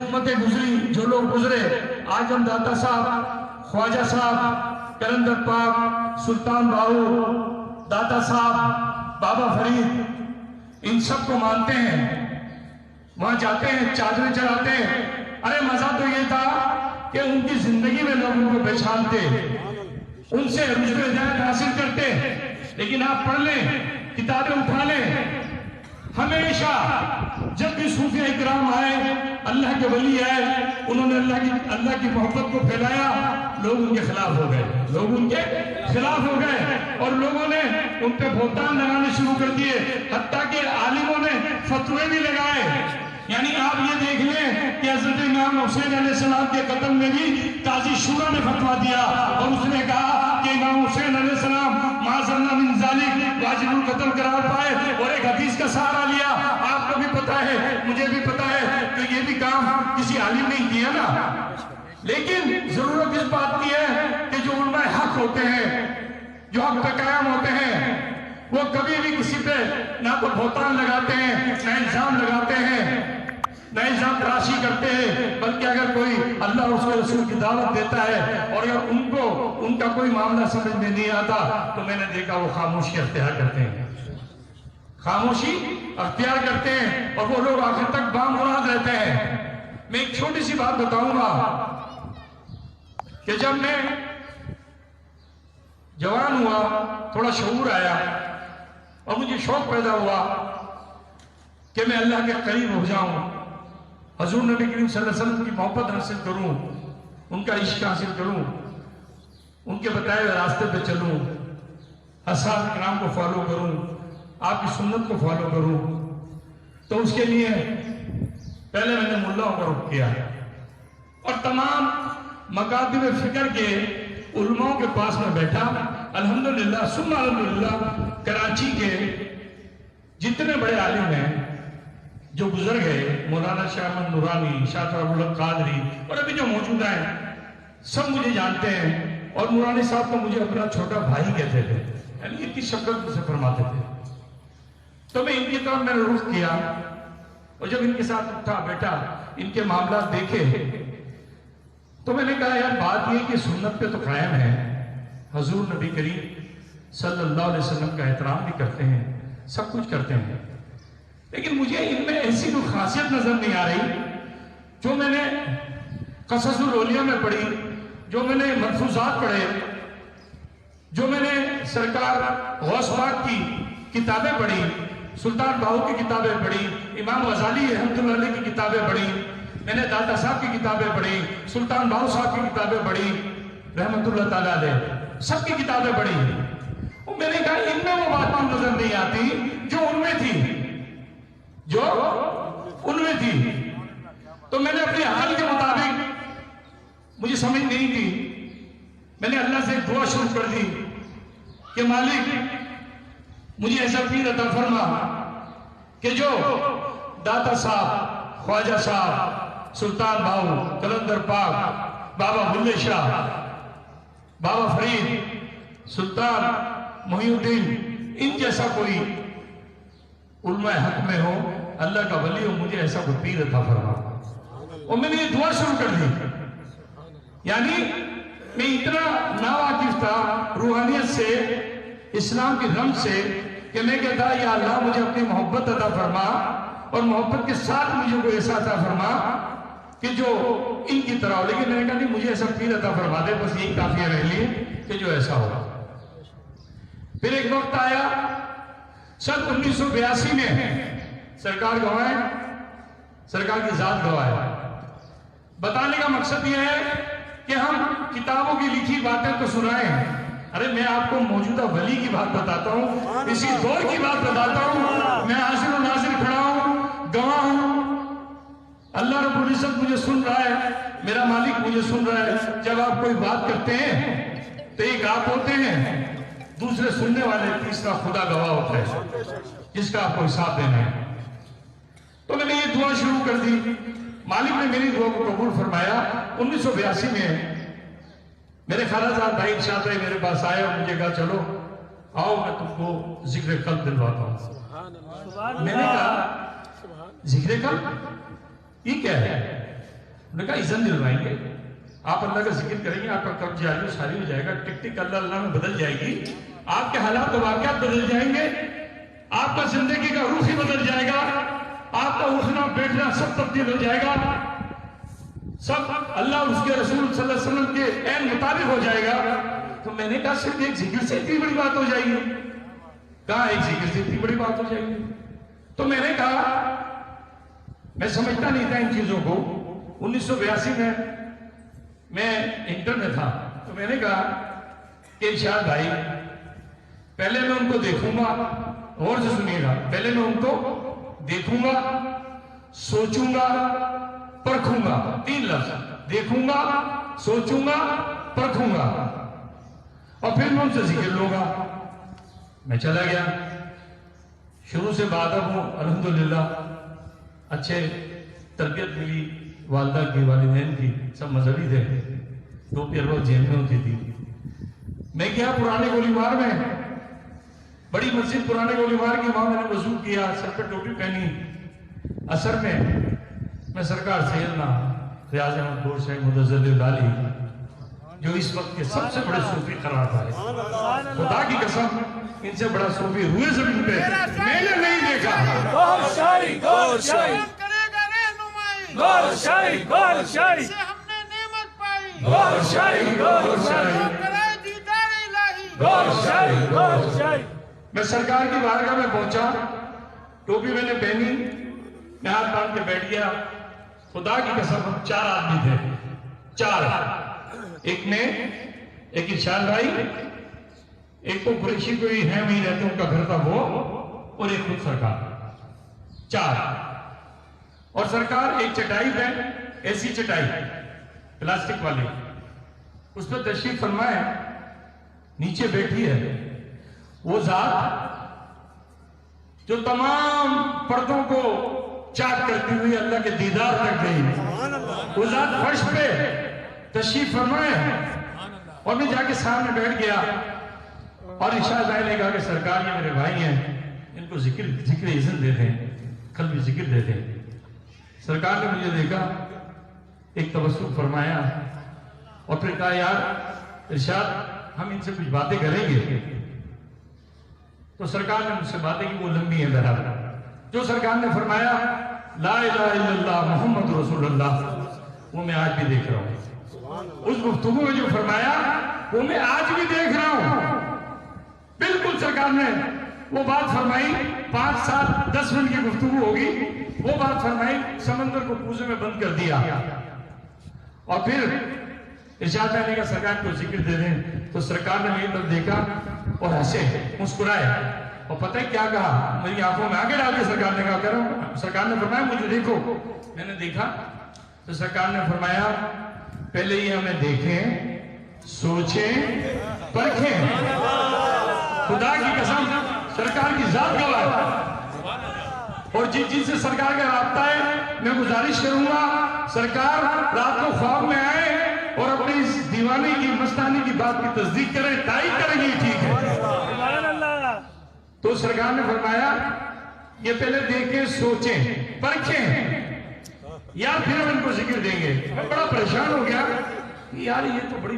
खिदमतें गुजरी, जो लोग गुजरे, आज हम दाता साहब, ख्वाजा साहब, कलंदर पाक, सुल्तान बाहू, दाता साहब, बाबा फरीद, इन सब को मानते हैं। वहां जाते हैं, चादरें चढ़ाते हैं। अरे मजा तो ये था कि उनकी जिंदगी में लोग उनको पहचानते, उनसे रुश्ते हिदायत हासिल करते। लेकिन आप पढ़ लें, किताबें उठा लें, हमेशा जब भी सूफी इकराम आए, अल्लाह के वली आए, उन्होंने अल्लाह की मोहब्बत को फैलाया, लोग उनके खिलाफ हो गए, लोग उनके खिलाफ हो गए और लोगों ने उन पे बहतान लगाने शुरू कर दिए। हत्ता के आलिमों ने फतवे भी लगाए। यानी आप ये देख लें कि हज़रत इमाम हुसैन अलैहिस्सलाम के कत्ल में भी काजी शूरा ने फतवा दिया और उसने कहा कि इमाम हुसैन अलैहिस्सलाम माज़अल्लाह मिन ज़ालिक वाजिबुल कत्ल करार पाए और एक हदीस का सहारा लिया। आपको भी पता है, मुझे भी पता है, तो ये भी काम किसी आलिम ने किया ना। लेकिन जरूरत इस बात की है कि जो उलमा हक होते हैं, जो हक पे कायम होते हैं, वो कभी भी किसी पे ना तो बहतान लगाते हैं, ना इल्जाम लगाते हैं, ना इल्जाम तराशी करते हैं, बल्कि अगर कोई अल्लाह और उसके रसूल की दावत देता है और अगर उनको उनका कोई मामला समझ में नहीं आता तो मैंने देखा वो खामोशी अख्तियार करते हैं, खामोशी अख्तियार करते हैं और वो लोग आखिर तक बामुराद रहते हैं। मैं एक छोटी सी बात बताऊंगा कि जब मैं जवान हुआ, थोड़ा शऊर आया और मुझे शौक पैदा हुआ कि मैं अल्लाह के करीब हो जाऊं, हजूर नबी करीम सल्लल्लाहु अलैहि वसल्लम की मोहब्बत हासिल करूं, उनका इश्क हासिल करूं, उनके बताए हुए रास्ते पे चलूं, असहाब किराम को फॉलो करूं, आपकी सुन्नत को फॉलो करूं। तो उसके लिए पहले मैंने मुल्लाओं को रुख किया और तमाम मकातिब फिक्र के उलमाओं के पास में बैठा। अल्हम्दुलिल्लाह सुम्मा अल्हम्दुलिल्लाह कराची के जितने बड़े आलिम हैं जो गुजर गए, मौलाना शाह अहमद नूरानी, शाह अब्दुल कादरी और अभी जो मौजूद हैं, सब मुझे जानते हैं और नूरानी साहब को मुझे अपना छोटा भाई कहते थे, यानी इतनी शफकत मुझसे फरमाते थे। तो मैं इनकी तरफ मैंने रुख किया और जब इनके साथ उठा बैठा, इनके मामला देखे, तो मैंने कहा यार बात ये कि सुन्नत पे तो कायम है, हजूर नबी करीम सल्लल्लाहु अलैहि वसल्लम का एहतराम भी करते हैं, सब कुछ करते हैं, लेकिन मुझे इनमें ऐसी कोई खासियत नजर नहीं आ रही जो मैंने क़ससुल औलिया में पढ़ी, जो मैंने मलफूजात पढ़े, जो मैंने सरकार गौस पाक की किताबें पढ़ी, सुल्तान बाहू की किताबें पढ़ी, इमाम गजाली रहमतुल्लाह अलैह की किताबें पढ़ी, मैंने दाता साहब की किताबें पढ़ी, सुल्तान बाहू साहब की किताबें पढ़ी रहमतुल्लाह ताला अलैह, सबकी किताबें पढ़ी। और मैंने कहा इनमें वो बात नजर नहीं आती जो उनमें थी, जो उनमें थी। तो मैंने अपने हाल के मुताबिक, मुझे समझ नहीं थी, मैंने अल्लाह से एक दुआ शुरू कर दी कि मालिक मुझे ऐसा पीर अता फरमा कि जो दाता साहब, ख्वाजा साहब, सुल्तान बाहू, कलंदर पाक, बाबा बुल्ले शाह, बाबा फरीद, सुल्तान मोहिउद्दीन, इन जैसा कोई उलमा हक में हो, अल्लाह का वली हो, मुझे ऐसा कोई पीर अता फरमा। और मैंने ये दुआ शुरू कर दी। यानी मैं इतना नावाकिफ था रूहानियत से, इस्लाम की रंग से, कि मैं कहता या अल्लाह मुझे अपनी मोहब्बत अता फरमा और मोहब्बत के साथ मुझे कोई ऐसा अता फरमा कि जो इनकी तरह हो। लेकिन मैंने कहा नहीं, मुझे ऐसा पीर अता फरमा दे, बस यही काफी है मेरे लिए कि जो ऐसा होगा। फिर एक वक्त आया सन 1982 में, सरकार गवाए, सरकार की जात गवाए। बताने का मकसद यह है कि हम किताबों की लिखी बातें तो सुनाएं। अरे मैं आपको मौजूदा वली की बात बताता हूँ, इसी दौर की बात बताता हूँ। मैं हाजिर और नाजिर खड़ा हूँ, गवाह हूँ। अल्लाह रब्बुल इज्जत मुझे सुन रहा है, मेरा मालिक मुझे सुन रहा है। जब आप कोई बात करते हैं तो एक आप होते हैं, दूसरे सुनने वाले, तीसरा खुदा गवाह होता है जिसका आपको हिसाब देना है। तो मैंने ये दुआ शुरू कर दी, मालिक ने मेरी दुआ को कबूल फरमाया। 1982 में मेरे खालाजाद भाई इरशाद भाई मेरे पास आए और मुझे कहा चलो आओ मैं तुमको जिक्र कल्ब दिलवाता हूँ। मैंने कहा जिक्र कल्ब ये क्या है? उन्होंने कहा इज़्ज़त दिलवाएंगे, आप अल्लाह का जिक्र करेंगे, आपका कब्ज जारी सारी हो जाएगा, टिक टिक अल्लाह अल्लाह में बदल जाएगी, आपके हालात वाक़यात बदल जाएंगे, आपका जिंदगी का रूह ही बदल जाएगा, आपका उठना बैठना सब तब्दील हो जाएगा, सब अल्लाह उसके रसूल सल्लल्लाहु अलैहि वसल्लम के ऐन मुताबिक हो जाएगा। तो मैंने कहा सिर्फ एक जिक्र से इतनी बड़ी बात हो जाएगी? कहा एक जिक्र से इतनी बड़ी बात हो जाएगी? तो मैंने कहा मैं समझता नहीं था इन चीजों को। 1982 में मैं इंटर में था, तो मैंने कहा कि इरशाद भाई पहले मैं उनको देखूंगा, और से सुनिएगा, पहले मैं उनको देखूंगा, सोचूंगा, परखूंगा, 3 लफ्ज, देखूंगा, सोचूंगा, परखूंगा, और फिर मैं उनसे जिक्र लूंगा। मैं चला गया, शुरू से बादब हूं अल्हम्दुलिल्लाह, अच्छे तरबियत मिली, वालदा की, वालिदैन की, सब मजहबी थे, टोपी रोज जेब में होती थी। मैं गया पुराने गोलीबार में, बड़ी मस्जिद पुराने गोलीबार की, वहां मैंने वजू किया, सर पे टोपी पहनी। असर में मैं सरकार सैयदना रियाज अहमद गोर साहिब मुदज्जल अली, जो इस वक्त के सबसे बड़े सूफी करार पाए, खुदा की कसम इनसे बड़ा सूफी हुए जमीन पे मैंने नहीं देखा। गौर शाही, गौर शाही, गौर शाही, गौर शाही, हमने नेमत पाई, गौर शाही, गौर शाही, गौर शाही, गौर शाही। मैं सरकार की बारगाह में पहुंचा, टोपी मैंने पहनी, मैं हाथ बांध के बैठ गया। खुदा की कसम हम 4 आदमी थे, 4, एक मैं, एक इरशाद भाई, एक तो कुरैशी कोई है वहीं रहते उनका घर था वो, और एक खुद सरकार, 4। और सरकार एक चटाई पे, ऐसी चटाई प्लास्टिक वाली, उस पर तशरीफ फरमाए, नीचे बैठी है वो जात जो तमाम पर्दों को चाक करती हुई अल्लाह के दीदार तक गई। वो जात फर्श पे तशरीफ फरमाए, और मैं जाके सामने बैठ गया, और इरशाद भाई ने कहा कि सरकार ये मेरे भाई हैं, इनको जिक्र इज़्ज़त देते हैं, कल भी जिक्र देते हैं। सरकार ने मुझे देखा, एक तबस्सुम फरमाया, और फिर कहा यार इरशाद हम इनसे कुछ बातें करेंगे। तो सरकार ने मुझसे बातें की, वो लंबी है बराबर। जो सरकार ने फरमाया ला इलाहा इल्लल्लाह मुहम्मद रसूलुल्लाह, वो मैं आज भी देख रहा हूं। उस गुफ्तगू में जो फरमाया वो मैं आज भी देख रहा हूं। बिल्कुल सरकार ने वो बात फरमाई, 5, 7, 10 मिनट की गुफ्तगू होगी, वो बात फरमाई, समंदर को पूजे में बंद कर दिया। और फिर इरशाद करने का सरकार को जिक्र दे दें, तो सरकार ने मेरी तरफ देखा और हंसे, मुस्कुराए, और पता है क्या कहा, मेरी आंखों में आगे डाल के सरकार ने कहा, कह रहा हूं, सरकार ने फरमाया मुझे देखो। मैंने देखा तो सरकार ने फरमाया पहले ये हमें देखें, सोचें, परखें। खुदा की कसम सरकार की जात गवाह, और जिनसे सरकार का राब्ता है, मैं गुजारिश करूंगा सरकार रात को ख्वाब में आए और अपनी इस दीवानी की, मस्तानी की बात की तस्दीक करें, तारीफ करेंगे, ठीक है। तो सरकार ने फरमाया ये पहले देखें, सोचें, परखें, या फिर हम इनको जिक्र देंगे। मैं बड़ा परेशान हो गया कि यार ये तो बड़ी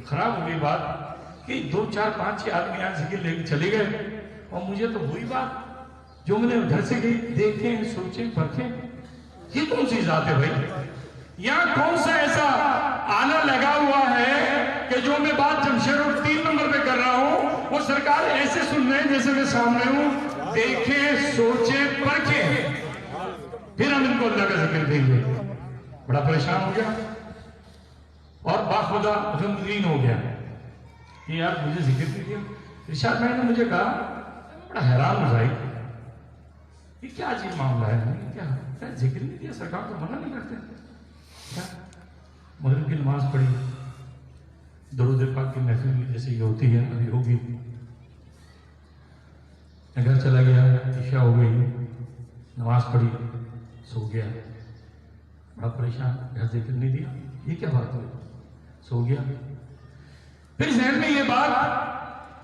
खराब हो गई बात कि 2, 4, 5, 6 आदमी यहाँ जिक्र लेके चले गए, और मुझे तो हुई बात जो मैंने घर से गई, देखें, सोचें, परखें, ये कौन सी जात है भाई? यहाँ कौन सा ऐसा आना लगा हुआ है कि जो मैं बात जमशेद रोड 3 नंबर पे कर रहा हूं, वो सरकार ऐसे सुन रहे हैं जैसे मैं सामने हूं। देखें, सोचें, परखें, फिर हम इनको अल्लाह का जिक्र देंगे। बड़ा परेशान हो गया और बाखुदा गमगीन हो गया कि यार मुझे जिक्र नहीं दिया। इरशाद भाई ने मुझे कहा, बड़ा हैरान हो जाए, ये क्या अजीब मामला है, क्या जिक्र नहीं दिया, सरकार तो मना नहीं करते क्या? मगरिब की नमाज पढ़ी, दरूद पाक की महफिल जैसे ये होती है अभी होगी, मैं घर चला गया, इशा हो गई, नमाज पढ़ी, सो गया, बड़ा परेशान, घर जिक्र नहीं दिया, ये क्या बात हुई, सो गया। फिर जहन में ये बात,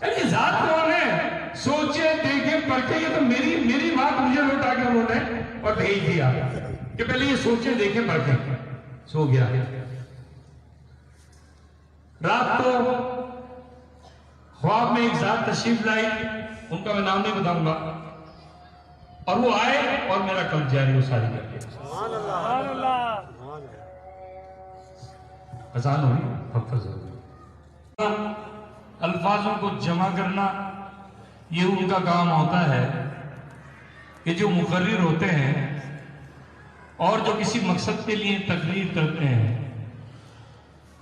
ये जात कौन है, सोचे, देखे, परखे, ये तो मेरी बात मुझे लौटा के उन्होंने और भेज दिया कि पहले ये सोचे, देखे, परखे। सो गया। रात को ख्वाब में एक जात तशरीफ लाई, उनका मैं नाम नहीं बताऊंगा, और वो आए और मेरा कल जारी वो सारी कर दिया। अजान हुई, हफ्ता अल्फाजों को जमा करना ये उनका काम होता है कि जो मुकर्रिर होते हैं और जो किसी मकसद के लिए तकरीर करते हैं।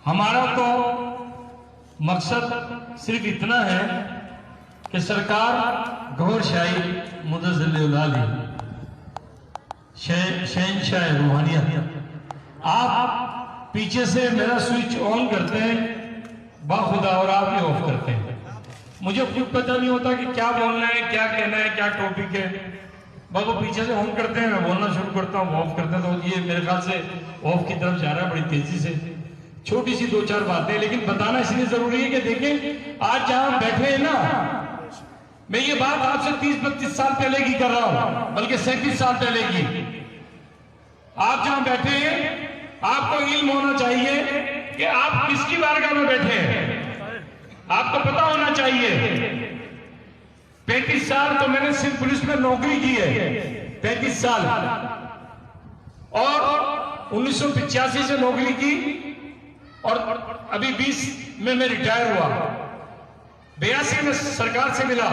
हमारा तो मकसद सिर्फ इतना है कि सरकार गौहर शाही मुदज़्ज़िल शहंशाह रूहानियत, आप पीछे से मेरा स्विच ऑन करते हैं बाखुदा और आप ही ऑफ करते हैं। मुझे खुद पता नहीं होता कि क्या बोलना है, क्या कहना है, क्या टॉपिक है। बस वो पीछे से ऑन करते हैं, मैं बोलना शुरू करता हूँ, ऑफ करते हैं। तो ये मेरे ख्याल से ऑफ की तरफ जा रहा है बड़ी तेजी से। छोटी सी 2-4 बातें, लेकिन बताना इसलिए जरूरी है कि देखें आज जहां बैठे हैं ना, मैं ये बात आपसे 30-32 साल पहले की कर रहा हूं, बल्कि 37 साल पहले की। आप जहां बैठे हैं आपको इल्म होना चाहिए कि आप किसकी बारगाह में बैठे हैं, आपको पता होना चाहिए। 35 साल तो मैंने सिर्फ पुलिस में नौकरी की है, 35 साल, और 1985 से नौकरी की, और अभी 20 में मैं रिटायर हुआ। 82 में सरकार से मिला,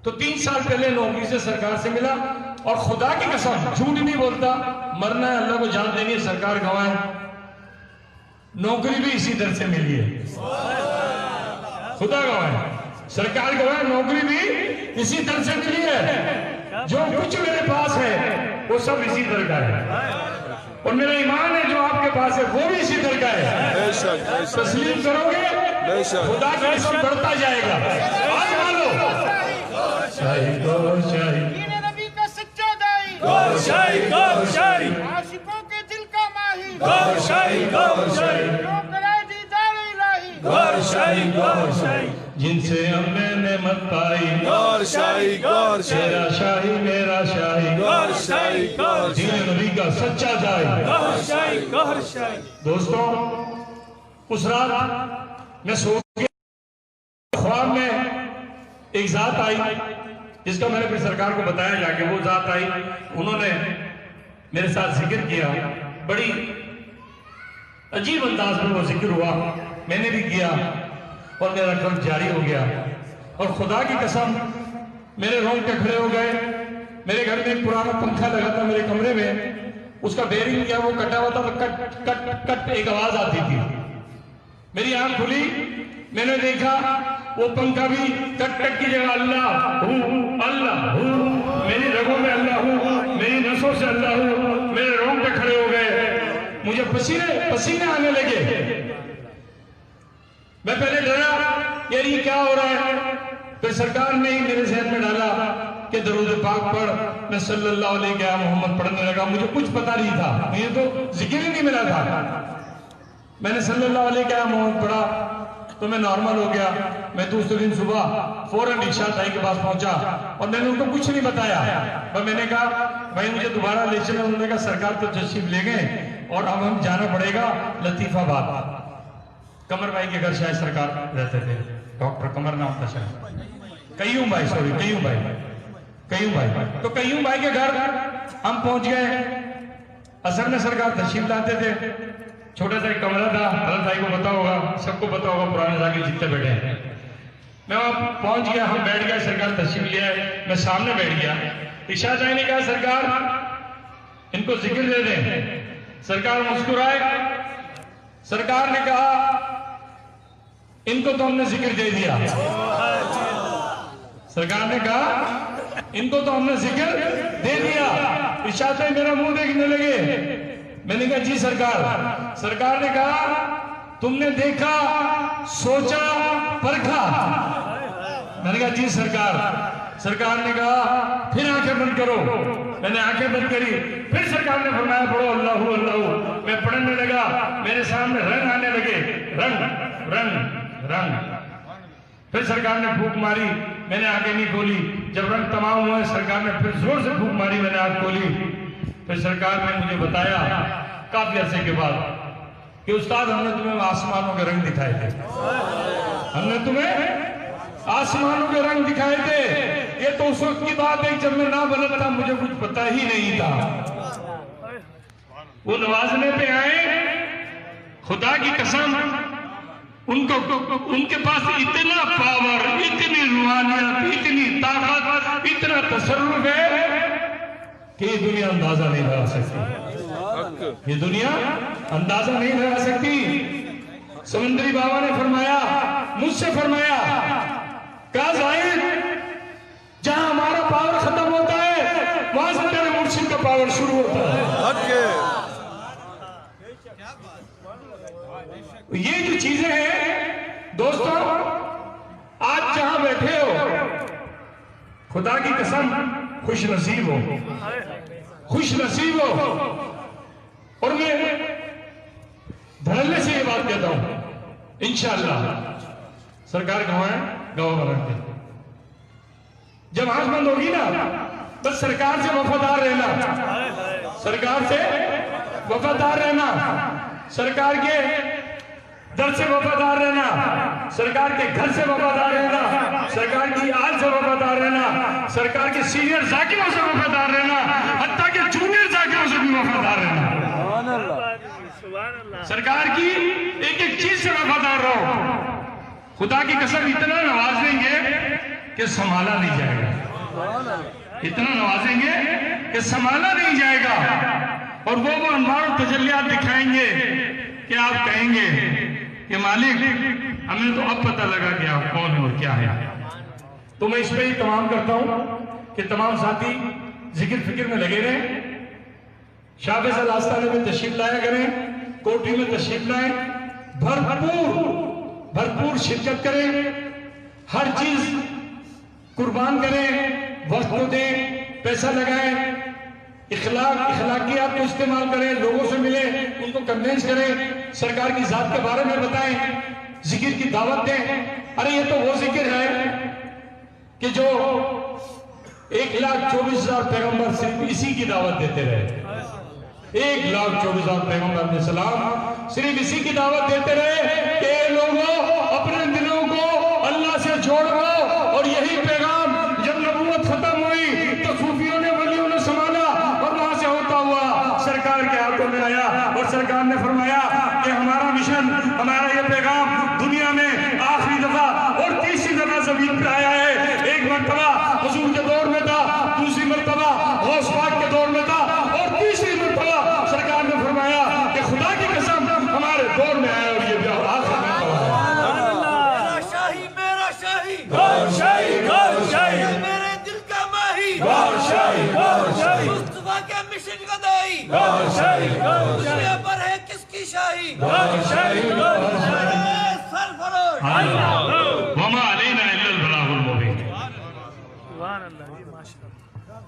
तो 3 साल पहले नौकरी से सरकार से मिला। और खुदा की कसम झूठ नहीं बोलता, मरना है अल्लाह को जान देनी है, सरकार गवाह है, नौकरी भी इसी दर से मिली है। खुदा गवाह है, सरकार गवाह, नौकरी भी इसी दर से मिली है। जो कुछ मेरे पास है वो सब इसी दर का है, और मेरा ईमान है जो आपके पास है वो भी इसी दर का है। तस्लीम करोगे खुदा की कसम बढ़ता जाएगा। आज मानो शाही गौर शाही, दीन नबी का सच्चा दाई, गौर शाही, गौर शाही, आशिकों के दिल का माही, गौर शाही, गौर शाही, जो कराए दीदार इलाही, गौर शाही, गौर शाही, जिनसे हमने नेमत पाई, गौर शाही, गौर शाही, तेरा शाही मेरा शाही, गौर शाही, गौर दीन शाही, नबी का सच्चा दाई। गौर शाही, गौर शाही। दोस्तों, उस रात मैं सो गया, ख्वाब में एक जात आई, जिसका मैंने फिर सरकार को बताया जाके। वो जात आई, उन्होंने मेरे साथ जिक्र किया, बड़ी अजीब अंदाज में वो जिक्र हुआ, मैंने भी किया, और मेरा कर्म जारी हो गया। और खुदा की कसम मेरे रोंगटे खड़े हो गए। मेरे घर में एक पुराना पंखा लगा था मेरे कमरे में, उसका बेरिंग क्या वो कटा हुआ था, तो कट कट कट एक आवाज आती थी। मेरी आंख खुली, मैंने देखा वो पंखा भी कट कट की जगह अल्लाह हूँ, अल्लाह हूँ, मेरी रगों में अल्लाह हूँ, मेरी नसों से अल्लाह हूँ। मेरे रोंगटे खड़े हो गए, मुझे पसीने आने लगे। मैं पहले डरा, यार ये क्या हो रहा है। फिर सरकार ने ही मेरे जहन में डाला कि दरूद पाक पढ़। मैं सल्लल्लाहु अलैहि मोहम्मद पढ़ने लगा। मुझे कुछ पता नहीं था, मुझे तो जिक्र ही नहीं मिला था। मैंने सल्लल्लाहु अलैहि मोहम्मद पढ़ा तो मैं नॉर्मल हो गया। मैं दूसरे दिन सुबह फौरन इशा ताई के पास पहुंचा, और मैंने उनको कुछ नहीं बताया। पर मैंने कहा भाई मुझे दोबारा ले चले। उन्होंने कहा सरकार तो तशरीफ ले गए और अब हम जाना पड़ेगा लतीफाबाद। कमर भाई के घर शायद सरकार रहते थे, डॉक्टर कमर नाम था शायद, कयूम भाई, सॉरी कयूम भाई। तो कयूम भाई के घर हम पहुंच गए। असर में सरकार तशरीफ लाते थे, छोटा सा एक कमरा था, हजरत भाई को पता होगा, सबको पता होगा, पुराने जाके जितने बैठे हैं। मैं वहां पहुंच गया, हम बैठ गए, सरकार तशरीफ ले आए, मैं सामने बैठ गया। इशा ताई ने कहा सरकार इनको जिक्र दे दें। सरकार मुस्कुराए। सरकार ने कहा इनको तो हमने जिक्र दे दिया। सरकार ने कहा इनको तो हमने जिक्र दे दिया। इशा ताई मेरा मुंह देखने लगे। मैंने कहा जी सरकार। सरकार ने कहा तुमने देखा, सोचा, परखा। मैंने कहा जी सरकार। सरकार ने कहा फिर आंखें बंद करो। मैंने आंखें बंद करी। फिर सरकार ने फरमाया पढ़ो अल्लाहू अल्लाहू। मैं पढ़ने लगा, मेरे सामने रंग आने लगे, रंग रंग रंग। फिर सरकार ने फूंक मारी, मैंने आंखें नहीं खोली। जब रंग तमाम हुए सरकार ने फिर जोर से फूंक मारी, मैंने आंख खोली। फिर सरकार ने मुझे बताया काफी अरसे के बाद कि उस्ताद हमने तुम्हें आसमानों के रंग दिखाए थे, हमने तुम्हें आसमानों के रंग दिखाए थे। ये तो उस वक्त की बात है जब मैं ना बलद था, मुझे कुछ पता ही नहीं था। वो नवाजने पे आए, खुदा की कसम उनको उनके पास इतना पावर, इतनी रूहानियत, इतनी ताकत, इतना तसर्रुफ है कि ये दुनिया अंदाजा नहीं लगा सकती, ये दुनिया अंदाजा नहीं लगा सकती। समंदरी बाबा ने फरमाया, मुझसे फरमाया, क्या जाहिर जहां हमारा पावर खत्म होता है वहां से तेरे मुर्शिद का पावर शुरू होता है। ये जो चीजें हैं दोस्तों, आज जहां बैठे हो, खुदा की कसम खुश नसीब हो, खुश नसीब हो। और मैं धड़ल्ले से ये बात कहता हूं, इंशाअल्लाह सरकार गवाए गवाह बनाते, जब आंख बंद होगी ना बस सरकार से वफादार रहना, सरकार से वफादार रहना, सरकार के दर से वफादार रहना, सरकार के घर से वफादार रहना, सरकार की आल से वफादार रहना, सरकार के सीनियर जाकिरों से वफादार रहना, हत्ता के जूनियर जाकिरों से भी वफादार रहना। सरकार की एक एक चीज से वफादार रहो। खुदा की कसम इतना नवाजेंगे कि संभाला नहीं जाएगा, इतना नवाजेंगे कि संभाला नहीं जाएगा। और वो अनवार तजल्लियात दिखाएंगे कि आप कहेंगे कि मालिक हमें तो अब पता लगा कि आप कौन है और क्या है। तो मैं इस पे ही तमाम करता हूं कि तमाम साथी जिक्र फिक्र में लगे रहें, शाह फैसल आस्थाने में तशरीफ लाया करें, कोठी में तशरीफ लाएं, भरपूर शिरकत करें, हर चीज कुर्बान करें, वक्त को दें, पैसा लगाएं, इखलाकियात को इस्तेमाल करें, लोगों से मिले, उनको कन्वेंस करें, सरकार की जात के बारे में बताएं, जिक्र की दावत दें। अरे ये तो वो जिक्र है कि जो 1,24,000 पैगंबर सिर्फ इसी की दावत देते रहे, 1,24,000 पैगंबर ने सलाम सिर्फ इसी की दावत देते रहे कि लोगों अपने दिलों को अल्लाह से जोड़ लो। और यही पैगाम जब नबूवत खत्म हुई तो सूफियों ने, वलियों ने संभाला और वहां से होता हुआ सरकार के हाथों में आया। और सरकार ने फरमाया कि हमारा मिशन, हमारा ये पैगाम दुनिया में आखिरी दफा और तीसरी दफा जमीन पे आया है। एक मरतबा हुजूर के दौर में था, दूसरी मरतबा गौस पाक के दौर में था, और तीसरी मरतबा सरकार ने फरमाया कि खुदा की कसम हमारे दौर में आया और ये आखिरी मरतबा है। मेरे दिल का माही, मुस्तफा के मिशन गदाई, दुनिया पर है किसकी शाही, सरफरोश वमा अलैना इल्लल बलागुल मुबीन। सुभान अल्लाह, माशाअल्लाह।